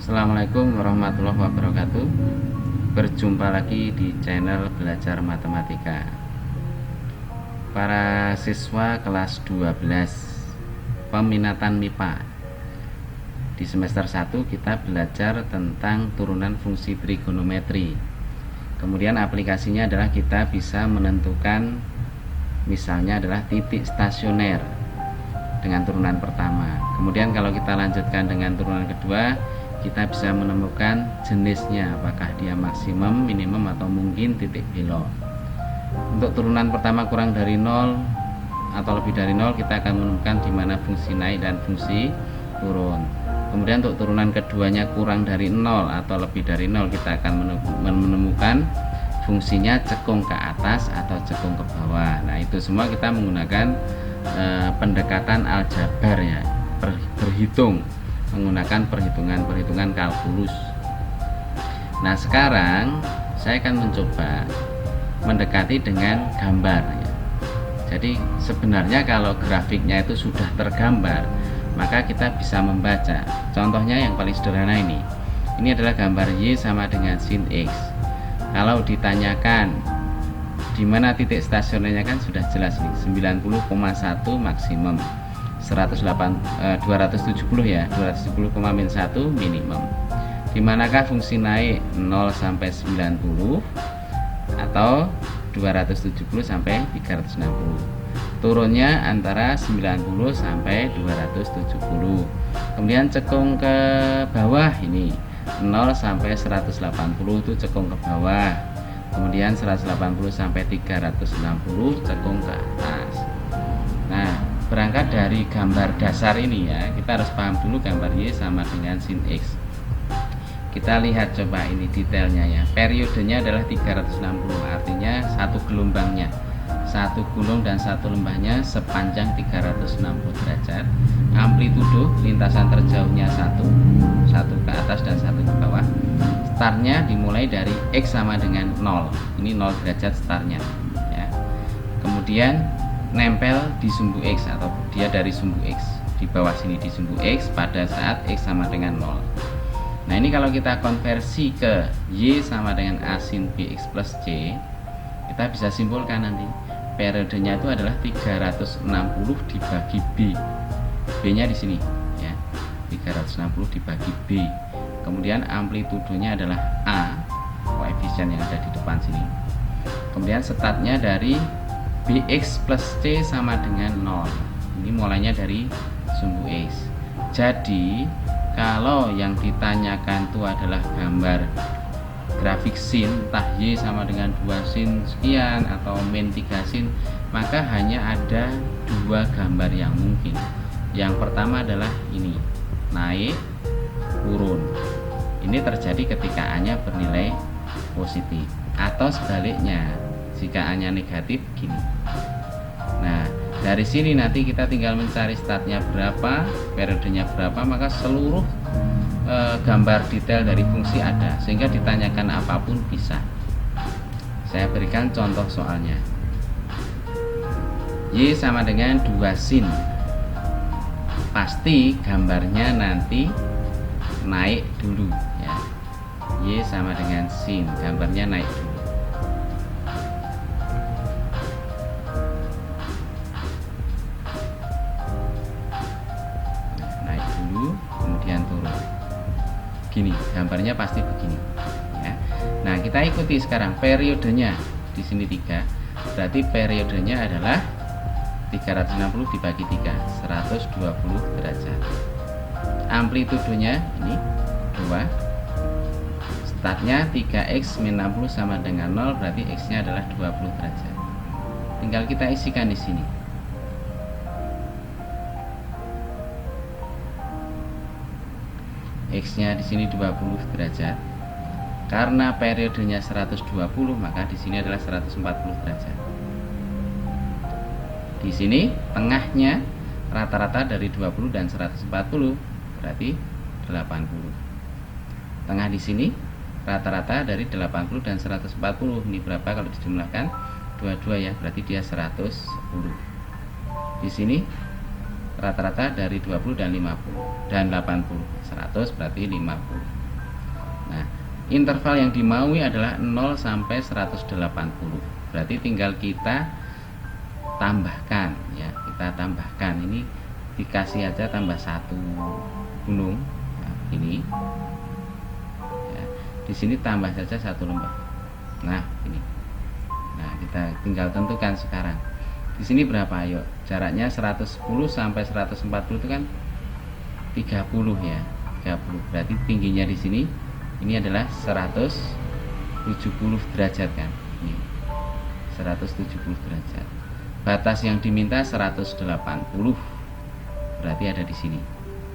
Assalamualaikum warahmatullahi wabarakatuh. Berjumpa lagi di channel Belajar Matematika. Para siswa kelas 12 peminatan MIPA, di semester 1 kita belajar tentang turunan fungsi trigonometri. Kemudian aplikasinya adalah kita bisa menentukan, misalnya adalah titik stasioner dengan turunan pertama. Kemudian kalau kita lanjutkan dengan turunan kedua, kita bisa menemukan jenisnya, apakah dia maksimum, minimum, atau mungkin titik belok. Untuk turunan pertama kurang dari 0 atau lebih dari 0, kita akan menemukan di mana fungsi naik dan fungsi turun. Kemudian untuk turunan keduanya kurang dari 0 atau lebih dari 0, kita akan menemukan fungsinya cekung ke atas atau cekung ke bawah. Nah, itu semua kita menggunakan pendekatan aljabar, ya, berhitung, menggunakan perhitungan kalkulus. Nah, sekarang saya akan mencoba mendekati dengan gambar, ya. Jadi sebenarnya kalau grafiknya itu sudah tergambar, maka kita bisa membaca. Contohnya yang paling sederhana ini adalah gambar Y sama dengan sin X. Kalau ditanyakan di mana titik stasionernya, kan sudah jelas nih, 90,1 maksimum, 270 ya, 270,1 minimum. Dimanakah fungsi naik 0 sampai 90 atau 270 sampai 360. Turunnya antara 90 sampai 270. Kemudian cekung ke bawah ini 0 sampai 180 itu cekung ke bawah. Kemudian 180 sampai 360 cekung ke atas. Nah, berangkat dari gambar dasar ini, ya, kita harus paham dulu gambar Y sama dengan sin X. Kita lihat coba ini detailnya, ya. Periodenya adalah 360, artinya satu gelombangnya, satu gulung dan satu lembahnya sepanjang 360 derajat. Amplitudo lintasan terjauhnya satu ke atas dan satu ke bawah. Startnya dimulai dari X sama dengan 0, ini 0 derajat startnya, ya. Kemudian nempel di sumbu X, atau dia dari sumbu X, di bawah sini di sumbu X pada saat X sama dengan 0. Nah, ini kalau kita konversi ke Y sama dengan A sin BX plus C, kita bisa simpulkan nanti periodenya itu adalah 360 dibagi B. B-nya di sini, ya. 360 dibagi B. Kemudian amplitudonya adalah A, koefisien yang ada di depan sini. Kemudian startnya dari BX plus C sama dengan 0. Ini mulainya dari sumbu X. Jadi kalau yang ditanyakan itu adalah gambar grafik sin, entah Y sama dengan 2 sin sekian atau min 3 sin, maka hanya ada dua gambar yang mungkin. Yang pertama adalah ini, naik turun. Ini terjadi ketika A-nya bernilai positif, atau sebaliknya jika A-nya negatif, gini. Nah, dari sini nanti kita tinggal mencari startnya berapa, periodenya berapa, maka seluruh gambar detail dari fungsi ada, sehingga ditanyakan apapun bisa. Saya berikan contoh soalnya. Y sama dengan 2 sin. Pasti gambarnya nanti naik dulu, ya. Y sama dengan sin, gambarnya naik dulu. Naik dulu, kemudian turun. Gini, gambarnya pasti begini, ya. Nah, kita ikuti sekarang periodenya. Di sini 3, berarti periodenya adalah 360 dibagi 3, 120 derajat. Amplitudonya ini 2. Startnya 3x min 60 sama dengan 0, berarti x nya adalah 20 derajat. Tinggal kita isikan di sini. X nya di sini 20 derajat. Karena periodenya 120, maka di sini adalah 140 derajat. Di sini tengahnya rata-rata dari 20 dan 140, berarti 80. Tengah di sini rata-rata dari 80 dan 140. Ini berapa kalau dijumlahkan? 22, ya, berarti dia 110. Di sini rata-rata dari 20 dan 50 dan 80. 100 berarti 50. Nah, interval yang dimaui adalah 0 sampai 180. Berarti tinggal kita tambahkan ya, kita tambahkan. Ini dikasih aja tambah 1 gunung. Nah, ini. Ya, di sini tambah saja 1 lembah. Nah, ini. Nah, kita tinggal tentukan sekarang. Di sini berapa? Ayo, jaraknya 110 sampai 140 itu kan 30 ya. 30. Berarti tingginya di sini ini adalah 170 derajat kan. Ini 170 derajat. Batas yang diminta 180. Berarti ada di sini.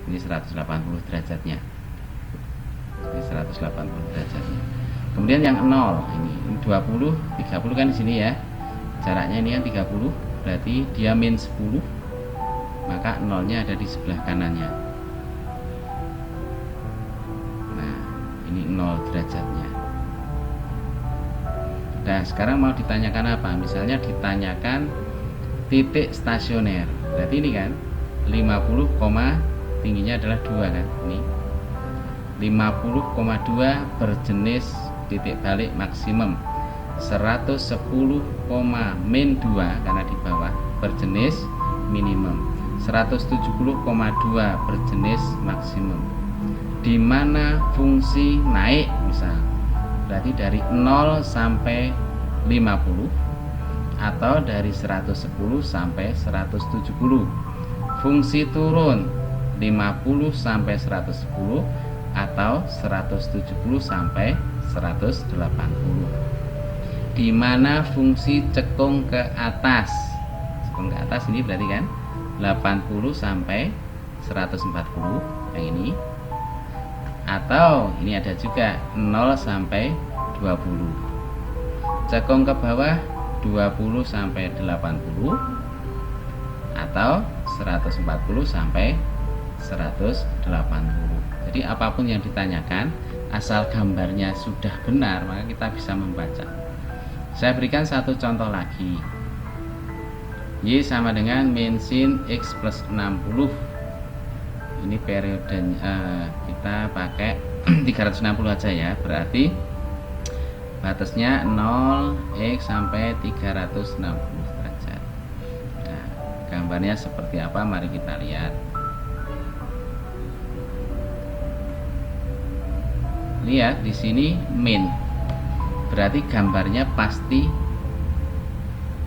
Ini 180 derajatnya. Ini 180 derajatnya. Kemudian yang 0 ini 20, 30 kan di sini ya. Jaraknya ini kan 30, berarti dia min 10. Maka 0-nya ada di sebelah kanannya. Nah, ini 0 derajatnya. Nah, sekarang mau ditanyakan apa? Misalnya ditanyakan titik stasioner. Berarti ini kan 50, tingginya adalah 2 kan. Ini 50,2 berjenis titik balik maksimum. 110, min 2 karena di bawah berjenis minimum. 170,2 berjenis maksimum. Di mana fungsi naik misal. Berarti dari 0 sampai 50 atau dari 110 sampai 170. Fungsi turun 50 sampai 110 atau 170 sampai 180. Di mana fungsi cekung ke atas. Cekung ke atas ini berarti kan 80 sampai 140 yang ini. Atau ini ada juga 0 sampai 20. Cekung ke bawah 20 sampai 80 atau 140 sampai 180. Jadi apapun yang ditanyakan, asal gambarnya sudah benar, maka kita bisa membaca. Saya berikan satu contoh lagi. Y sama dengan min sin X plus 60. Ini periodenya kita pakai 360 aja ya. Berarti batasnya 0 X sampai 360 derajat. Nah, gambarnya seperti apa? Mari kita lihat. Lihat di sini min. Berarti gambarnya pasti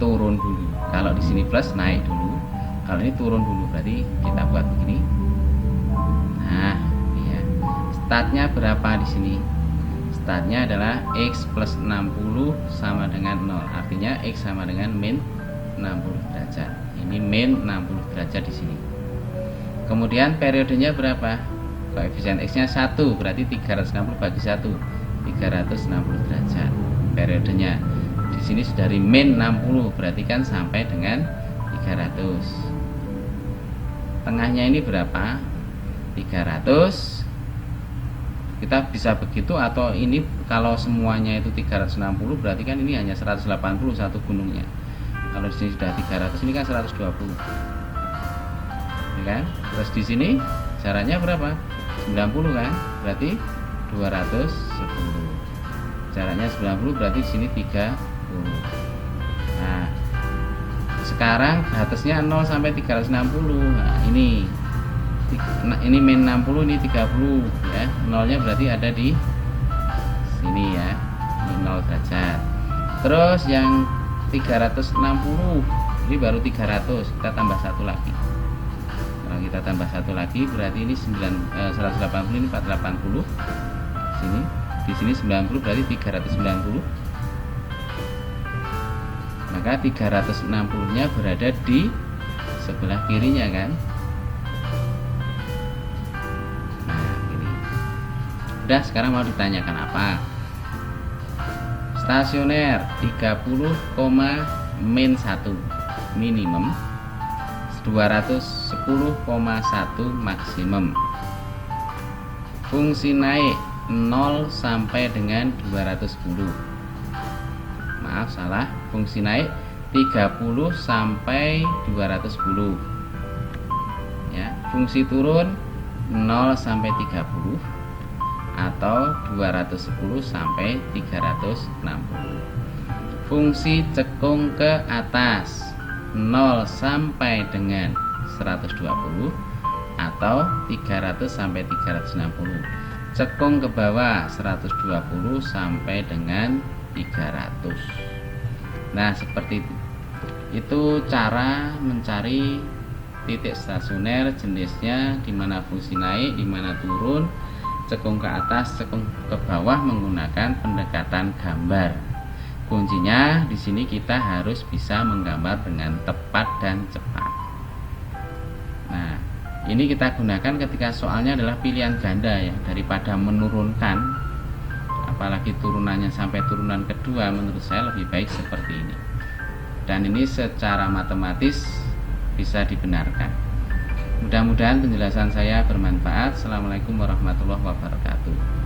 turun dulu. Kalau di sini plus naik dulu. Kalau ini turun dulu, berarti kita buat begini. Nah, ini ya. Startnya berapa di sini? Startnya adalah X plus 60 sama dengan 0. Artinya X sama dengan min 60 derajat. Ini min 60 derajat di sini. Kemudian periodenya berapa? Koefisien X-nya 1, berarti 360 bagi 1, 360 derajat. Periodenya di sini sudah dari min 60, berarti kan sampai dengan 300. Tengahnya ini berapa? 300. Kita bisa begitu, atau ini kalau semuanya itu 360, berarti kan ini hanya 180 satu gunungnya. Kalau di sini sudah 300, ini kan 120. Ya kan? Terus di sini jaraknya berapa? 90 kan? Berarti 210. Jaraknya 90, berarti di sini 30. Nah, sekarang batasnya 0 sampai 360. Nah, ini min 60, ini 30 ya. Nolnya berarti ada di sini ya. Ini 0 derajat. Terus yang 360 ini baru 300, kita tambah satu lagi. Kalau kita tambah satu lagi berarti ini 180, ini 480. Sini, di sini 90 berarti 390. Maka 360-nya berada di sebelah kirinya kan. Nah, ini. Udah, sekarang mau ditanyakan apa? Stasioner 30, min 1 minimum, 210,1 maksimum. Fungsi naik 0 sampai dengan 210. Maaf, salah. Fungsi naik 30 sampai 210. Fungsi turun 0 sampai 30 atau 210 sampai 360. Fungsi cekung ke atas 0 sampai dengan 120 atau 300 sampai 360. Cekung ke bawah 120 sampai dengan 300. Nah, seperti itu cara mencari titik stasioner jenisnya, dimana fungsi naik, dimana turun, cekung ke atas, cekung ke bawah menggunakan pendekatan gambar. Kuncinya di sini kita harus bisa menggambar dengan tepat dan cepat. Nah, ini kita gunakan ketika soalnya adalah pilihan ganda ya, daripada menurunkan, apalagi turunannya sampai turunan kedua, menurut saya lebih baik seperti ini. Dan ini secara matematis bisa dibenarkan. Mudah-mudahan penjelasan saya bermanfaat. Assalamualaikum warahmatullahi wabarakatuh.